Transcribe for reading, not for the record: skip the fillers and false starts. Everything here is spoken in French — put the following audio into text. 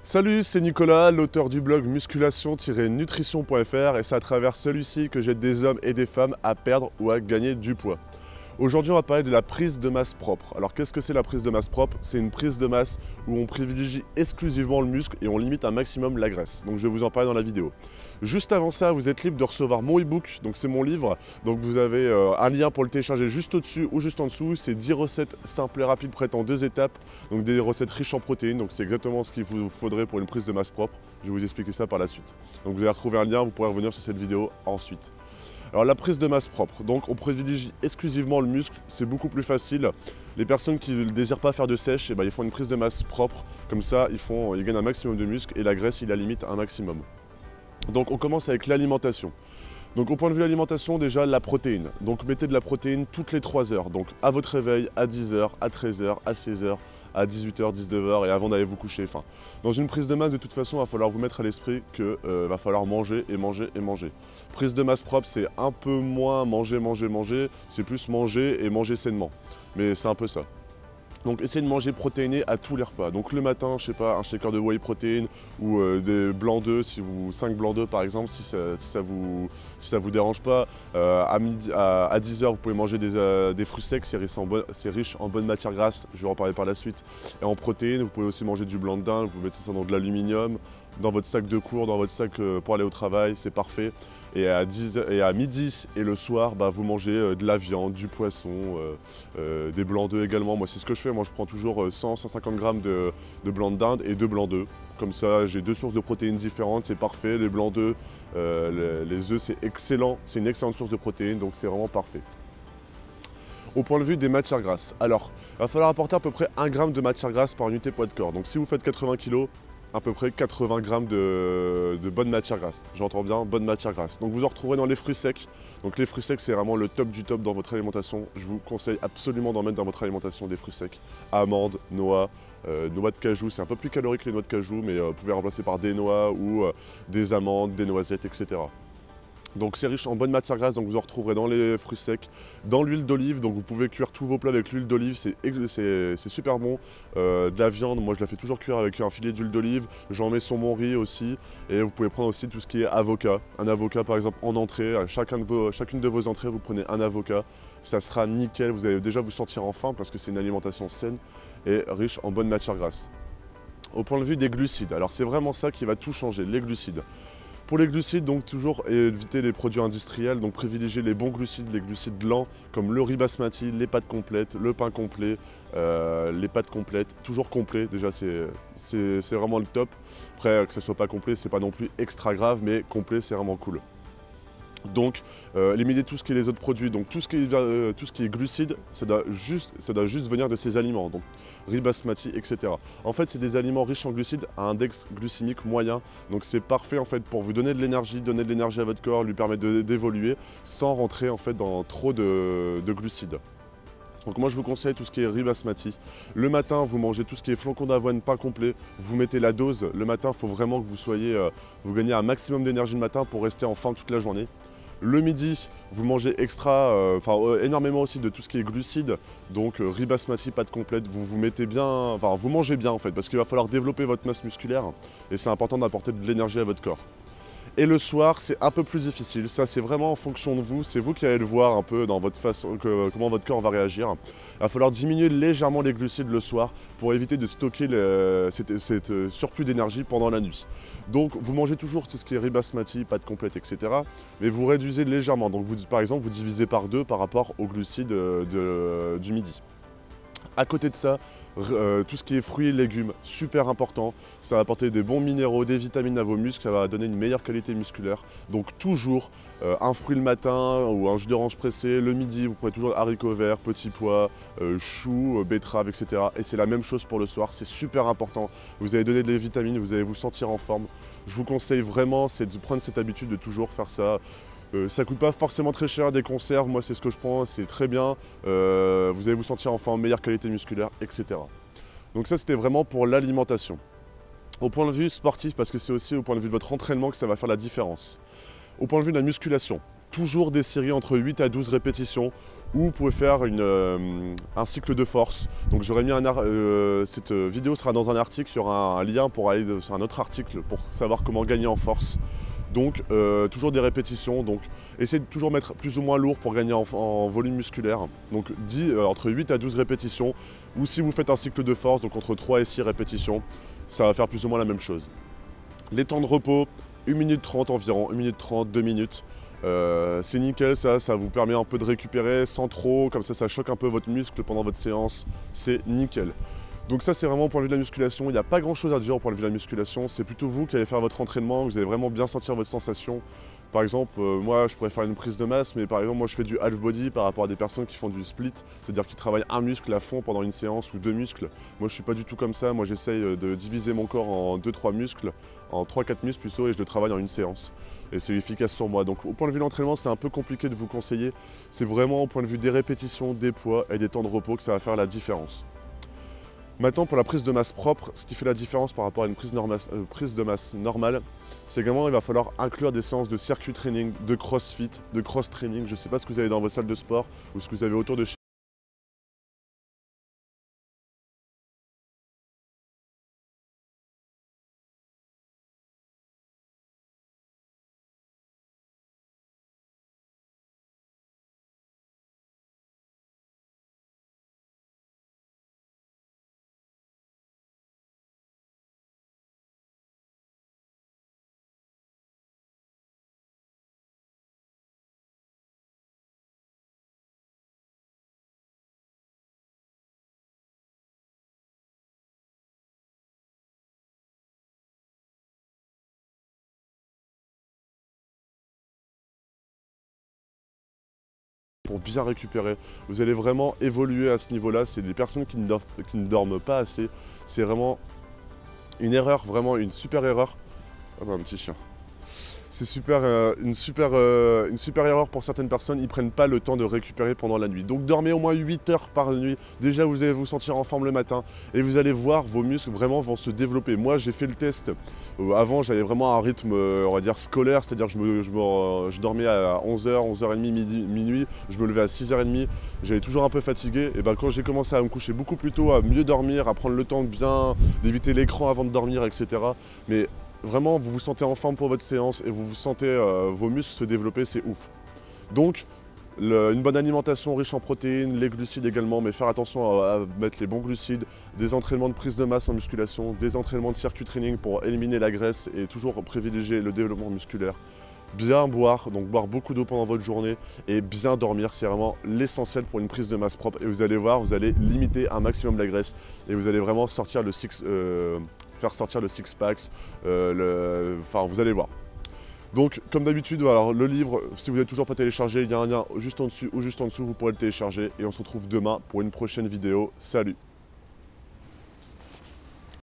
Salut, c'est Nicolas, l'auteur du blog musculation-nutrition.fr et c'est à travers celui-ci que j'aide des hommes et des femmes à perdre ou à gagner du poids. Aujourd'hui, on va parler de la prise de masse propre. Alors, qu'est-ce que c'est la prise de masse propre? C'est une prise de masse où on privilégie exclusivement le muscle et on limite un maximum la graisse. Donc, je vais vous en parler dans la vidéo. Juste avant ça, vous êtes libre de recevoir mon e-book, donc c'est mon livre. Donc, vous avez un lien pour le télécharger juste au-dessus ou juste en dessous. C'est 10 recettes simples et rapides prêtes en 2 étapes. Donc, des recettes riches en protéines. Donc, c'est exactement ce qu'il vous faudrait pour une prise de masse propre. Je vais vous expliquer ça par la suite. Donc, vous allez retrouver un lien, vous pourrez revenir sur cette vidéo ensuite. Alors la prise de masse propre, donc on privilégie exclusivement le muscle, c'est beaucoup plus facile. Les personnes qui ne désirent pas faire de sèche, ils font une prise de masse propre, comme ça ils gagnent un maximum de muscle et la graisse ils la limitent un maximum. Donc on commence avec l'alimentation. Donc au point de vue de l'alimentation, déjà la protéine. Donc mettez de la protéine toutes les 3 heures, donc à votre réveil, à 10h, à 13h, à 16h, à 18h, 19h et avant d'aller vous coucher. Enfin, dans une prise de masse, de toute façon, il va falloir vous mettre à l'esprit qu'il va falloir manger et manger et manger. Prise de masse propre, c'est un peu moins manger, manger, manger, c'est plus manger et manger sainement. Mais c'est un peu ça. Donc essayez de manger protéiné à tous les repas. Donc le matin, je sais pas, un shaker de whey protein ou des blancs d'œufs, 5 blancs d'œufs par exemple, si ça vous dérange pas. À 10h, vous pouvez manger des fruits secs, c'est riche en bonne matière grasse, je vais en parler par la suite. Et en protéines, vous pouvez aussi manger du blanc de dinde, vous mettez ça dans de l'aluminium, dans votre sac de cours, dans votre sac pour aller au travail, c'est parfait. Et à midi et le soir, vous mangez de la viande, du poisson, des blancs d'œufs également. Moi, c'est ce que je fais. Moi, je prends toujours 100-150 grammes de blanc de dinde et 2 blancs d'œufs. Comme ça, j'ai 2 sources de protéines différentes, c'est parfait. Les blancs d'œufs, les œufs, c'est excellent. C'est une excellente source de protéines, donc c'est vraiment parfait. Au point de vue des matières grasses, alors, il va falloir apporter à peu près 1 gramme de matière grasse par unité poids de corps. Donc si vous faites 80 kg, à peu près 80 grammes de bonne matière grasse. J'entends bien, bonne matière grasse. Donc vous en retrouverez dans les fruits secs. Donc les fruits secs, c'est vraiment le top du top dans votre alimentation. Je vous conseille absolument d'en mettre dans votre alimentation des fruits secs. Amandes, noix, noix de cajou. C'est un peu plus calorique que les noix de cajou, mais vous pouvez remplacer par des noix ou des amandes, des noisettes, etc. Donc c'est riche en bonne matière grasse, donc vous en retrouverez dans les fruits secs, dans l'huile d'olive, donc vous pouvez cuire tous vos plats avec l'huile d'olive, c'est super bon. De la viande, moi je la fais toujours cuire avec un filet d'huile d'olive, j'en mets sur mon riz aussi, et vous pouvez prendre aussi tout ce qui est avocat. Un avocat par exemple en entrée, à chacune de vos entrées vous prenez un avocat, ça sera nickel, vous allez déjà vous sentir en faim parce que c'est une alimentation saine et riche en bonne matière grasse. Au point de vue des glucides, alors c'est vraiment ça qui va tout changer, les glucides. Pour les glucides, donc toujours éviter les produits industriels, donc privilégier les bons glucides, les glucides lents comme le riz basmati, les pâtes complètes, le pain complet, les pâtes complètes, toujours complet, déjà c'est vraiment le top. Après que ce soit pas complet, c'est pas non plus extra grave, mais complet c'est vraiment cool. Donc éliminer tout ce qui est les autres produits, donc tout ce qui est glucides, ça doit juste venir de ces aliments, donc riz basmati, etc. En fait, c'est des aliments riches en glucides à index glycémique moyen, donc c'est parfait en fait pour vous donner de l'énergie à votre corps, lui permettre d'évoluer sans rentrer en fait dans trop de glucides. Donc moi je vous conseille tout ce qui est riz basmati. Le matin, vous mangez tout ce qui est flocons d'avoine pas complet, vous mettez la dose. Le matin, il faut vraiment que vous gagnez un maximum d'énergie le matin pour rester en forme toute la journée. Le midi, vous mangez énormément aussi de tout ce qui est glucides, donc riz basmati, pâte complète, vous mangez bien en fait, parce qu'il va falloir développer votre masse musculaire et c'est important d'apporter de l'énergie à votre corps. Et le soir, c'est un peu plus difficile. Ça, c'est vraiment en fonction de vous. C'est vous qui allez le voir un peu dans votre façon, comment votre corps va réagir. Il va falloir diminuer légèrement les glucides le soir pour éviter de stocker cette surplus d'énergie pendant la nuit. Donc, vous mangez toujours tout ce qui est riz basmati, pâte complète, etc. Mais vous réduisez légèrement. Donc, par exemple, vous divisez par 2 par rapport aux glucides du midi. À côté de ça, tout ce qui est fruits et légumes, super important. Ça va apporter des bons minéraux, des vitamines à vos muscles, ça va donner une meilleure qualité musculaire. Donc toujours un fruit le matin ou un jus d'orange pressé. Le midi, vous prenez toujours haricots verts, petits pois, choux, betteraves, etc. Et c'est la même chose pour le soir, c'est super important. Vous allez donner des vitamines, vous allez vous sentir en forme. Je vous conseille vraiment, c'est de prendre cette habitude de toujours faire ça. Ça coûte pas forcément très cher des conserves, moi c'est ce que je prends, c'est très bien. Vous allez vous sentir enfin en meilleure qualité musculaire, etc. Donc ça c'était vraiment pour l'alimentation. Au point de vue sportif, parce que c'est aussi au point de vue de votre entraînement que ça va faire la différence. Au point de vue de la musculation, toujours des séries entre 8 à 12 répétitions où vous pouvez faire un cycle de force. Donc j'aurais mis cette vidéo sera dans un article, il y aura un lien pour aller sur un autre article pour savoir comment gagner en force. Donc toujours des répétitions, donc essayez de toujours mettre plus ou moins lourd pour gagner en volume musculaire. Donc entre 8 à 12 répétitions, ou si vous faites un cycle de force, donc entre 3 et 6 répétitions, ça va faire plus ou moins la même chose. Les temps de repos, 1 minute 30 environ, 1 minute 30, 2 minutes. C'est nickel, ça vous permet un peu de récupérer sans trop, comme ça choque un peu votre muscle pendant votre séance, c'est nickel. Donc ça c'est vraiment au point de vue de la musculation, il n'y a pas grand chose à dire au point de vue de la musculation, c'est plutôt vous qui allez faire votre entraînement, vous allez vraiment bien sentir votre sensation. Par exemple, moi je pourrais faire une prise de masse, mais par exemple moi je fais du half body par rapport à des personnes qui font du split, c'est-à-dire qui travaillent un muscle à fond pendant une séance ou 2 muscles. Moi je suis pas du tout comme ça, moi j'essaye de diviser mon corps en 2-3 muscles, en 3-4 muscles plutôt, et je le travaille en une séance. Et c'est efficace sur moi. Donc au point de vue de l'entraînement, c'est un peu compliqué de vous conseiller, c'est vraiment au point de vue des répétitions, des poids et des temps de repos que ça va faire la différence. Maintenant, pour la prise de masse propre, ce qui fait la différence par rapport à une prise de masse normale, c'est également qu'il va falloir inclure des séances de circuit training, de crossfit, de cross training. Je ne sais pas ce que vous avez dans vos salles de sport ou ce que vous avez autour de chez pour bien récupérer. Vous allez vraiment évoluer à ce niveau-là. C'est des personnes qui ne dorment pas assez. C'est vraiment une erreur, vraiment une super erreur. Ah bah, un petit chien. C'est une super erreur pour certaines personnes, ils ne prennent pas le temps de récupérer pendant la nuit. Donc dormez au moins 8 heures par nuit, déjà vous allez vous sentir en forme le matin et vous allez voir vos muscles vraiment vont se développer. Moi j'ai fait le test, avant j'avais vraiment un rythme on va dire scolaire, c'est-à-dire que je dormais à 11h, 11h30, minuit, je me levais à 6h30, j'allais toujours un peu fatigué. Et ben quand j'ai commencé à me coucher beaucoup plus tôt, à mieux dormir, à prendre le temps d'éviter l'écran avant de dormir, etc. Mais vraiment, vous vous sentez en forme pour votre séance et vous sentez vos muscles se développer, c'est ouf. Donc, une bonne alimentation riche en protéines, les glucides également, mais faire attention à mettre les bons glucides, des entraînements de prise de masse en musculation, des entraînements de circuit training pour éliminer la graisse et toujours privilégier le développement musculaire. Bien boire, donc boire beaucoup d'eau pendant votre journée et bien dormir, c'est vraiment l'essentiel pour une prise de masse propre. Et vous allez voir, vous allez limiter un maximum la graisse et vous allez vraiment sortir faire sortir le six-pack, enfin vous allez voir. Donc comme d'habitude, alors, le livre, si vous n'avez toujours pas téléchargé, il y a un lien juste en dessus ou juste en dessous, vous pourrez le télécharger et on se retrouve demain pour une prochaine vidéo. Salut!